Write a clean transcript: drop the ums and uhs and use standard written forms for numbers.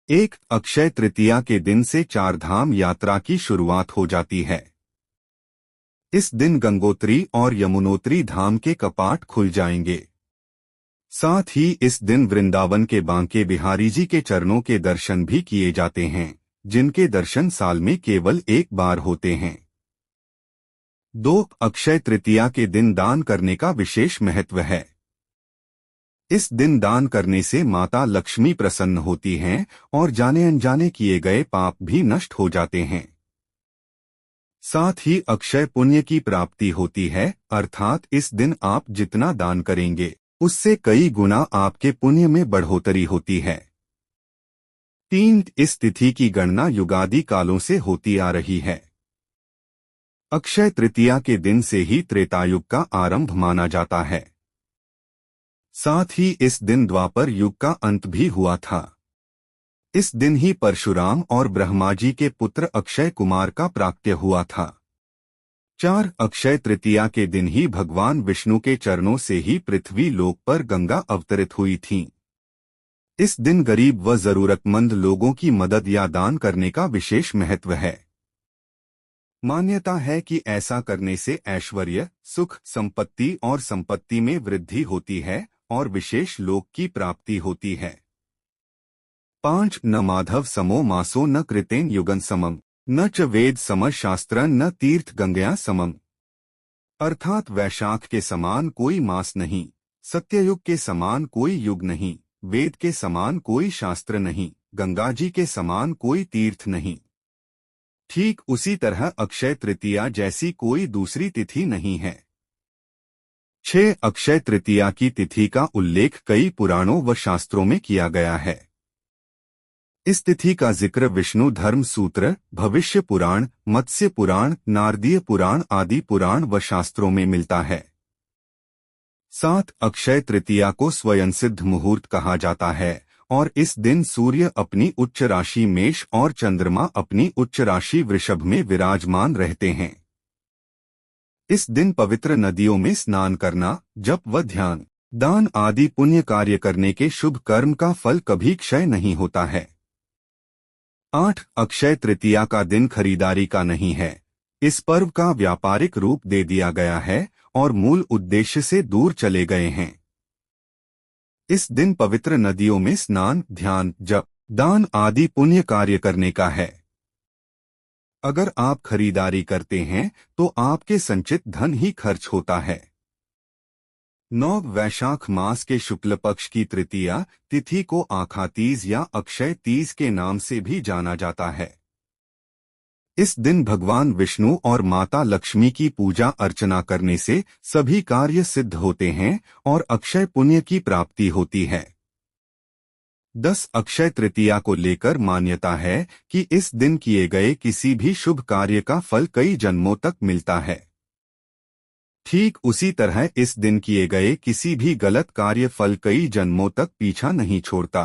एक अक्षय तृतीया के दिन से चारधाम यात्रा की शुरुआत हो जाती है। इस दिन गंगोत्री और यमुनोत्री धाम के कपाट खुल जाएंगे। साथ ही इस दिन वृंदावन के बांके बिहारी जी के चरणों के दर्शन भी किए जाते हैं, जिनके दर्शन साल में केवल एक बार होते हैं। 2 अक्षय तृतीया के दिन दान करने का विशेष महत्व है। इस दिन दान करने से माता लक्ष्मी प्रसन्न होती हैं और जाने अनजाने किए गए पाप भी नष्ट हो जाते हैं। साथ ही अक्षय पुण्य की प्राप्ति होती है, अर्थात इस दिन आप जितना दान करेंगे उससे कई गुना आपके पुण्य में बढ़ोतरी होती है। 3 इस तिथि की गणना युगादि कालों से होती आ रही है। अक्षय तृतीया के दिन से ही त्रेतायुग का आरंभ माना जाता है। साथ ही इस दिन द्वापर युग का अंत भी हुआ था। इस दिन ही परशुराम और ब्रह्मा जी के पुत्र अक्षय कुमार का प्राकट्य हुआ था। 4 अक्षय तृतीया के दिन ही भगवान विष्णु के चरणों से ही पृथ्वी लोक पर गंगा अवतरित हुई थी। इस दिन गरीब व जरूरतमंद लोगों की मदद या दान करने का विशेष महत्व है। मान्यता है कि ऐसा करने से ऐश्वर्य, सुख, संपत्ति और संपत्ति में वृद्धि होती है और विशेष लोक की प्राप्ति होती है। 5 न माधव समो मासो न कृतेन युगन समम न च वेद सम शास्त्रं न तीर्थ गंगया समम। अर्थात वैशाख के समान कोई मास नहीं, सत्ययुग के समान कोई युग नहीं, वेद के समान कोई शास्त्र नहीं, गंगा जी के समान कोई तीर्थ नहीं। ठीक उसी तरह अक्षय तृतीया जैसी कोई दूसरी तिथि नहीं है। 6 अक्षय तृतीया की तिथि का उल्लेख कई पुराणों व शास्त्रों में किया गया है। इस तिथि का जिक्र विष्णु धर्म सूत्र, भविष्य पुराण, मत्स्य पुराण, नारदीय पुराण आदि पुराण व शास्त्रों में मिलता है। 7 अक्षय तृतीया को स्वयंसिद्ध मुहूर्त कहा जाता है और इस दिन सूर्य अपनी उच्च राशि मेष और चंद्रमा अपनी उच्च राशि वृषभ में विराजमान रहते हैं। इस दिन पवित्र नदियों में स्नान करना, जप व ध्यान, दान आदि पुण्य कार्य करने के शुभ कर्म का फल कभी क्षय नहीं होता है। 8 अक्षय तृतीया का दिन खरीदारी का नहीं है। इस पर्व का व्यापारिक रूप दे दिया गया है और मूल उद्देश्य से दूर चले गए हैं। इस दिन पवित्र नदियों में स्नान, ध्यान, जप, दान आदि पुण्य कार्य करने का है। अगर आप खरीदारी करते हैं तो आपके संचित धन ही खर्च होता है। 9 वैशाख मास के शुक्ल पक्ष की तृतीया तिथि को आखा तीज या अक्षय तीज के नाम से भी जाना जाता है। इस दिन भगवान विष्णु और माता लक्ष्मी की पूजा अर्चना करने से सभी कार्य सिद्ध होते हैं और अक्षय पुण्य की प्राप्ति होती है। 10 अक्षय तृतीया को लेकर मान्यता है कि इस दिन किए गए किसी भी शुभ कार्य का फल कई जन्मों तक मिलता है। ठीक उसी तरह इस दिन किए गए किसी भी गलत कार्य फल कई जन्मों तक पीछा नहीं छोड़ता।